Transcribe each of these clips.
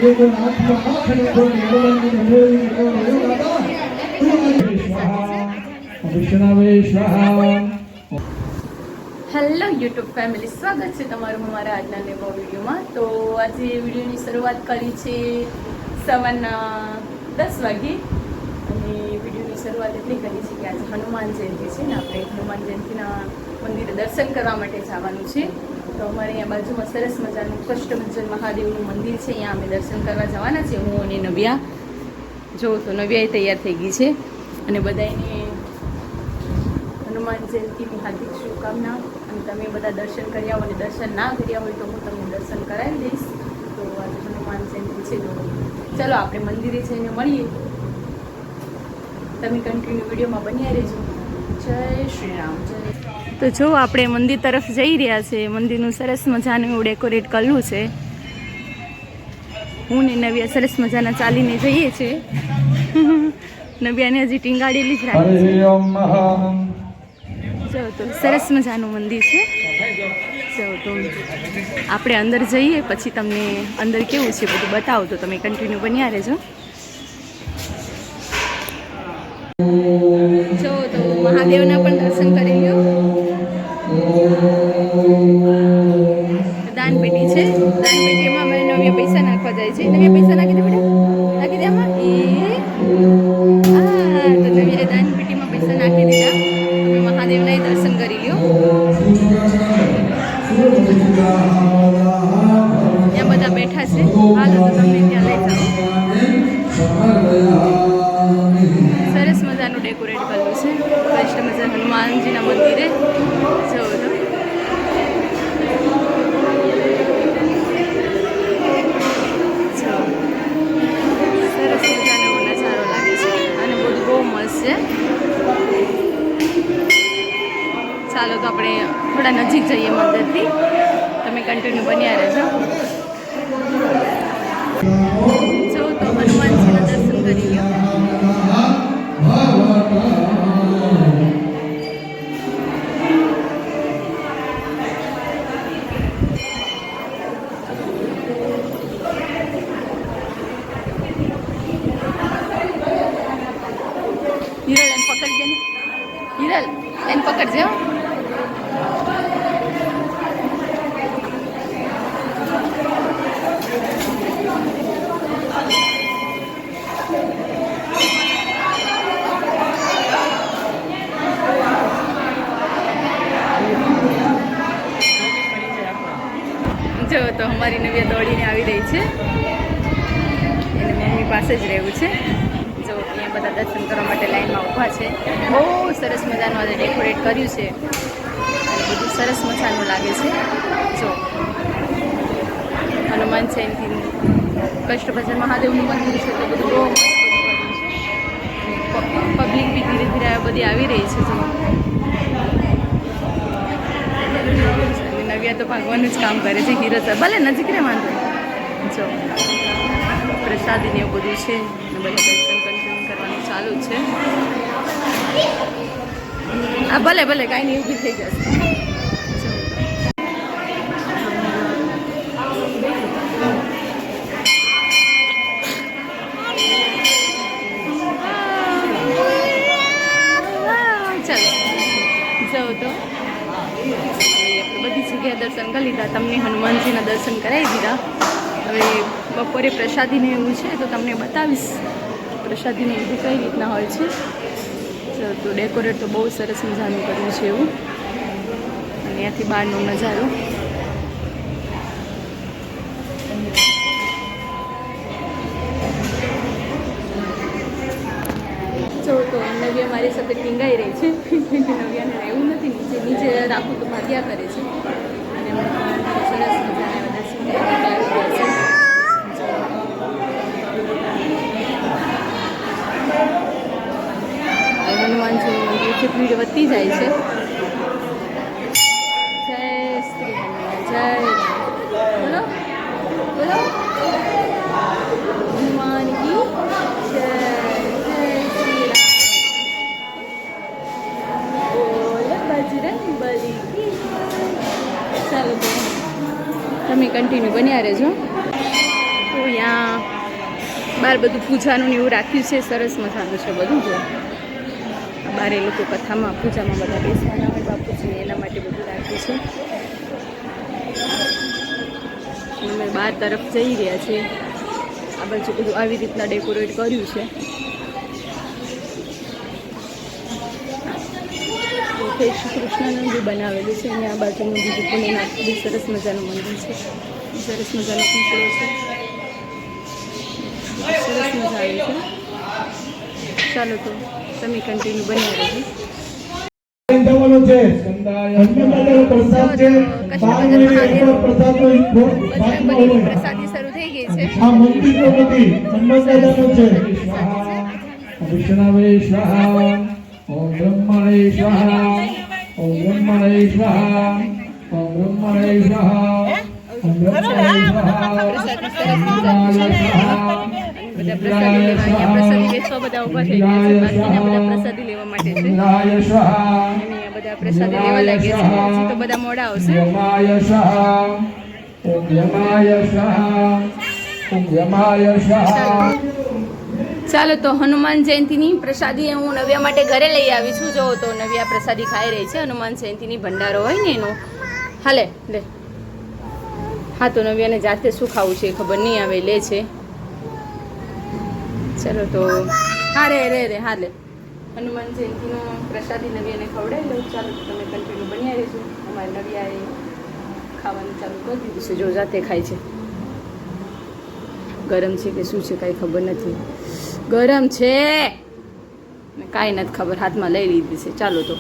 Hello YouTube family, સ્વાગત છે તમારું અમારા આજના નવા વિડીયોમાં. તો આજે વિડીયોની શરૂઆત કરી છે સવારના 10 વાગે અને વિડીયોની શરૂઆત એટલી કરી છે કે આજે હનુમાન જયંતિ છે ને આપણે હનુમાન જયંતિના મંદિરે દર્શન કરવા માટે જવાનું છે. તો અમારે અહીંયા બાજુમાં સરસ મજાનું કષ્ટભંજન મહાદેવનું મંદિર છે, અહીંયા અમે દર્શન કરવા જવાના છે. હું અને નવ્યા, જો તો નવ્યાએ તૈયાર થઈ ગઈ છે અને બધાને હનુમાન જયંતિની હાર્દિક શુભકામના. અને તમે બધા દર્શન કર્યા હોય અને દર્શન ના કર્યા હોય તો હું તમને દર્શન કરાવી દઈશ. તો આજે હનુમાન જયંતિ છે, તો ચલો આપણે મંદિરે જઈને મળીએ. તમે કન્ટિન્યુ વિડીયોમાં બન્યા રહેજો. જય શ્રી રામ. તો જો આપણે મંદિર તરફ જઈ રહ્યા છે. મંદિરનું સરસ મજાનું એવું ડેકોરેટ કરેલું છે. હું ને નવ્યા સરસ મજાના ચાલીને જઈએ છીએ. નવ્યાને હજી ટીંગાડેલી જ રાખી છે. જો તો સરસ મજાનું મંદિર છે. જો તો આપણે અંદર જઈએ, પછી તમને અંદર કેવું છે બધું બતાવું. તો તમે કન્ટિન્યુ બન્યા રહેજો. જો તો મહાદેવના પણ દર્શન કરી લો. દાનપેટી છે, દાનપેટીમાં મેં નવ્યા પૈસા નાખવા જાય છે. નવ્યા પૈસા નાખી દે બેટા, નાખી દે આમાં. તો નવ્યાએ દાનપેટીમાં પૈસા નાખી દીધા. તમે મહાદેવના દર્શન કરી લ્યો. ત્યાં બધા બેઠા છે. હાલો તો તમને ત્યાં લઈ જાઓ. સરસ મજાનું ડેકોરેટ કરેલું છે. કૃષ્ણ મજા હનુમાનજીના મંદિરે જો તો સરસ મજાનો નજારો લાગે છે અને બધું બહુ મસ્ત છે. ચાલો તો આપણે થોડા નજીક જઈએ મંદિરથી. તમે કન્ટિન્યુ બન્યા રહેજો. જો તો હનુમાનજીના દર્શન કરી લો. હિરલ એને પકડજે ને, હિરલ એને પકડજે. જો તો અમારી નવ્યા દોડીને આવી રહી છે. એને મમ્મી પાસે જ રહેવું છે. જો અહીંયા બધા દર્શન કરવા માટે લાઈનમાં ઊભા છે. બહુ સરસ મજાનું આજે ડેકોરેટ કર્યું છે અને બધું સરસ મજાનું લાગે છે. જો હનુમાન જયંતિનું કષ્ટભંજન મહાદેવનું મંદિર છે, તો બધું બહુ મસ્ત કર્યું છે. પબ્લિક બી ધીરે ધીરે બધી આવી રહી છે. જો નવ્યા તો ભાગવાનું જ કામ કરે છે. હીરો ભલે નજીક રે વાંધો. જો પ્રસાદી ને એવું બધું છે ને બધા દર્શન કન્ટિન્યુ કરવાનું ચાલુ છે. આ ભલે ભલે કાંઈ નહીં, ઊભી થઈ જશે. ચાલો જો તો બધી જગ્યાએ દર્શન કરી લીધા. તમને હનુમાનજીના દર્શન કરાવી દીધા. હવે બપોરે પ્રસાદીને એવું છે તો તમને બતાવીશ પ્રસાદીને બધું કઈ રીતના હોય છે. તો ડેકોરેટ તો બહુ સરસ મજાનું કર્યું છે એવું. અને ત્યાંથી બહારનો નજારો. જો તો નવ્યા મારી સાથે ટીંગાઈ રહી છે. નવ્યાને રહેવું નથી, નીચે નીચે રાખું તો ભાગ્યા કરે છે. અને સરસ મજાના દર્શન હનુમાનજી મંદિરથી ભીડ વધતી જાય છે. જય શ્રી હનુમાન, જય બોલો બોલો હનુમાન કી જય. ચાલો તમે કન્ટિન્યુ બન્યા રહેજો. તો અહીંયા બહાર બધું પૂજાનું ને એવું રાખ્યું છે, સરસ મજાનું છે બધું. જો બહાર એ લોકો કથામાં પૂજામાં બધા બેસવાના હોય બાપુજી, એના માટે બધું રાખ્યું છે. અમે બહાર તરફ જઈ રહ્યા છીએ. આ બાજુ બધું આવી રીતના ડેકોરેટ કર્યું છે. શ્રી કૃષ્ણનું બી બનાવેલું છે. અને આ બાજુનું બીજું પુણ્યનાથ બી સરસ મજાનું મંદિર છે. સરસ મજાનો પીપળો છે, સરસ મજા આવી છે. ચાલો તો તમે કન્ટિન્યુ બન્યા રહેજો. પ્રસાદી શરૂ થઈ ગઈ છે. ओम ब्रह्मणे स्वाहा ओम ब्रह्मणे स्वाहा ओम ब्रह्मणे स्वाहा ओम ब्रह्मणे स्वाहा બધા પ્રસાદી લેવા, પ્રસાદી વેચવા બધા ઉભા થઈ ગયા છે. બાકીના બધા પ્રસાદી લેવા માટે છે. અહીંયા બધા પ્રસાદી લેવા લાગ્યા છે. હજી તો બધા મોડા આવશે. यमाय स्वाहा ओम यमाय स्वाहा ओम यमाय स्वाहा. ચાલો તો હનુમાન જયંતિની પ્રસાદી હું નવ્યા માટે ઘરે લઈ આવી છું. જો તો નવ્યા પ્રસાદી ખાઈ રહી છે. હનુમાન જયંતિની ભંડારો હોય ને એનો. હાલે લે. હા તો નવ્યાને જાતે શું ખાવું છે ખબર નહીં આવે, લે છે. ચાલો તો હા રે રે રે હા લે. હનુમાન જયંતિનો પ્રસાદી નવ્યાને ખવડાવી લઉં. ચાલો તો તમે કન્ટિન્યુ બન્યા રહેજો. અમારે નવ્યાએ ખાવાનું ચાલુ કરી દીધું છે. જો જાતે ખાય છે. ગરમ છે કે શું છે કાંઈ ખબર નથી. ગરમ છે કાંઈ નથી ખબર, હાથમાં લઈ લીધી છે. ચાલો તો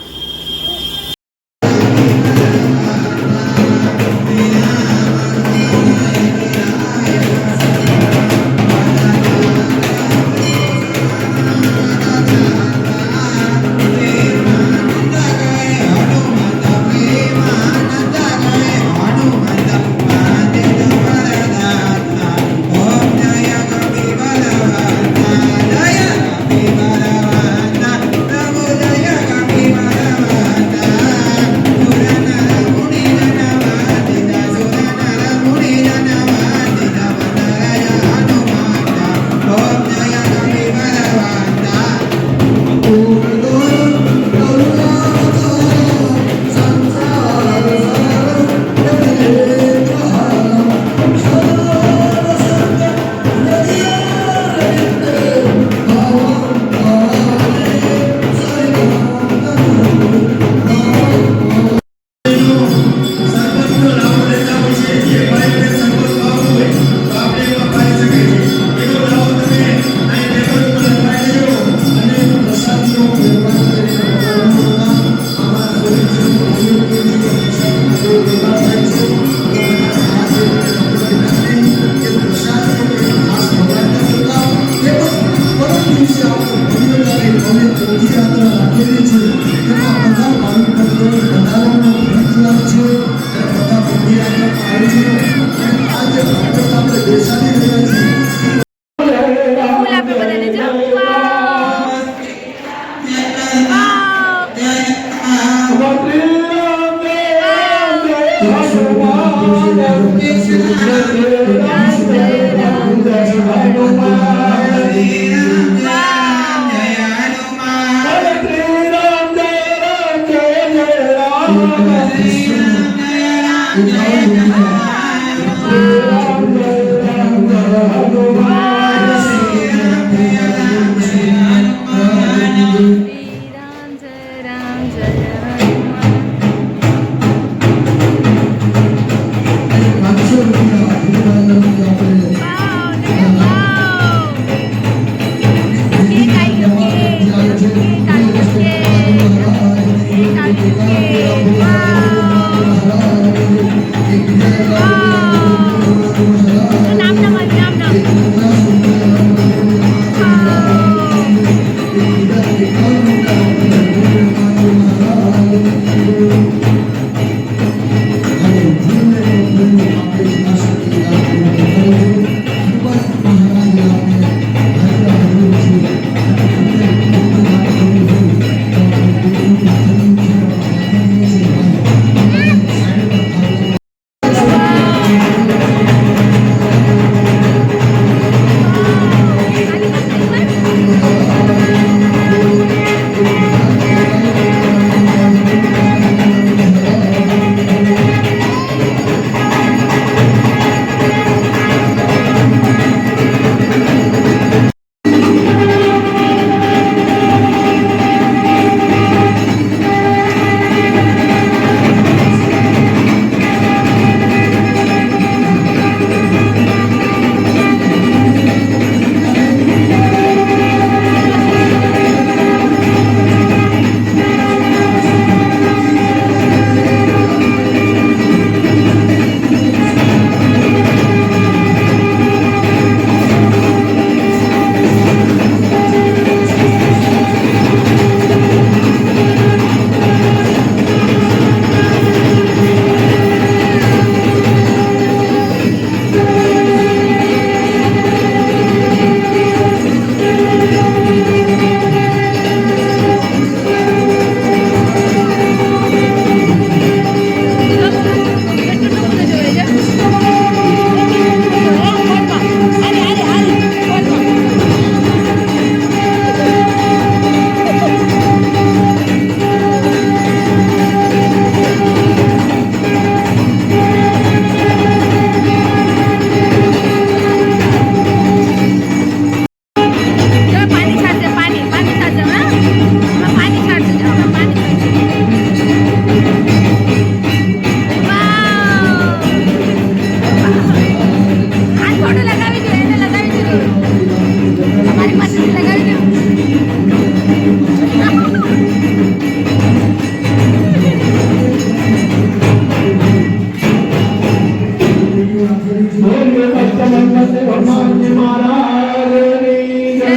બોલીએ કષ્ટભંજન દેવ હનુમાનજી મહારાજની જય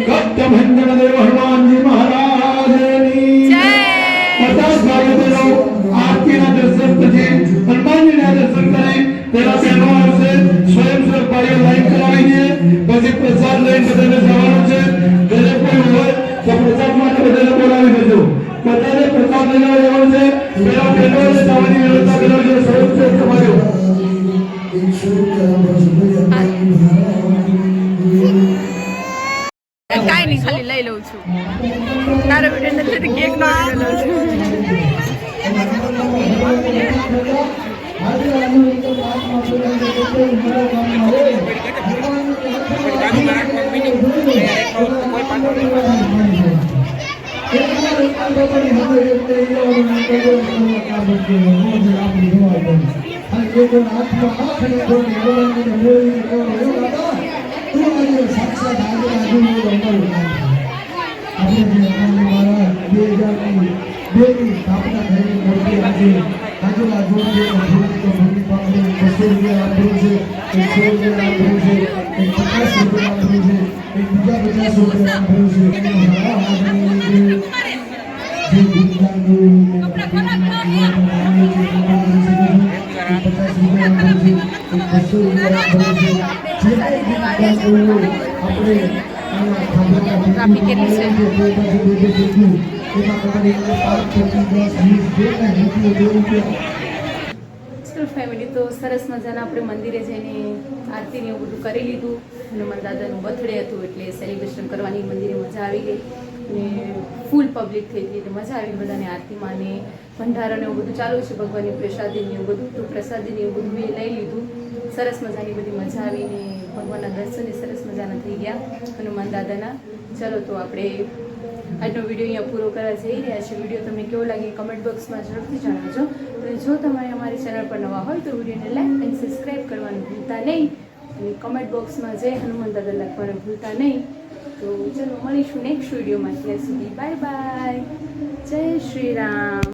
કષ્ટભંજન દેવ હનુમાનજી મહારાજની જય 50 ભાઈઓ આરતીના દર્શન પછી હનુમાનજીના દર્શન કરી તેના બહેનો આવશે સ્વયંસેવક ભાઈઓ લાઈન કરાવી દે પછી પ્રસાદ લઈને બધાને જવાનું છે દરેક કોઈ હોય તો પ્રસાદ માટે બધાને બોલાવી દેજો બધાને પ્રસાદ લઈને જવાનું છે પેલા બહેનોને જવાની વ્યવસ્થા કરાવજો સ્વયંસેવક તમારો કાંઈ નહીં ખાલી લઈ લઉં છું તારો વિડીયો નથી કેક નો લઉં છું ટ્રાફિક કેટલી છે ફેમિલી તો સરસ મજાના આપણે મંદિરે જઈને આરતીને એવું બધું કરી લીધું હનુમાન દાદાનું બર્થડે હતું એટલે સેલિબ્રેશન કરવાની મંદિરે મજા આવી ગઈ અને ફૂલ પબ્લિક થઈ ગઈ એટલે મજા આવી બધાને આરતીમાં ને ભંડારાને એવું બધું ચાલુ છે ભગવાનની પ્રસાદીને એવું બધું તો પ્રસાદીને એવું બધું મેં લઈ લીધું સરસ મજાની બધી મજા આવીને ભગવાનના દર્શને સરસ મજાના થઈ ગયા હનુમાન દાદાના ચલો તો આપણે આજનો વિડીયો અહીંયા પૂરો કરવા જઈ રહ્યા છે વિડીયો તમને કેવો લાગે કમેન્ટ બોક્સમાં જરૂરથી જણાવજો અને જો તમે અમારી ચેનલ પર નવા હોય તો વિડીયોને લાઈક અને સબસ્ક્રાઈબ કરવાનું ભૂલતા નહીં અને કમેન્ટ બોક્સમાં જય હનુમાન દાદા લખવાનું ભૂલતા નહીં તો ચલો મળીશું નેક્સ્ટ વિડીયોમાં ત્યાં સુધી બાય બાય જય શ્રી રામ.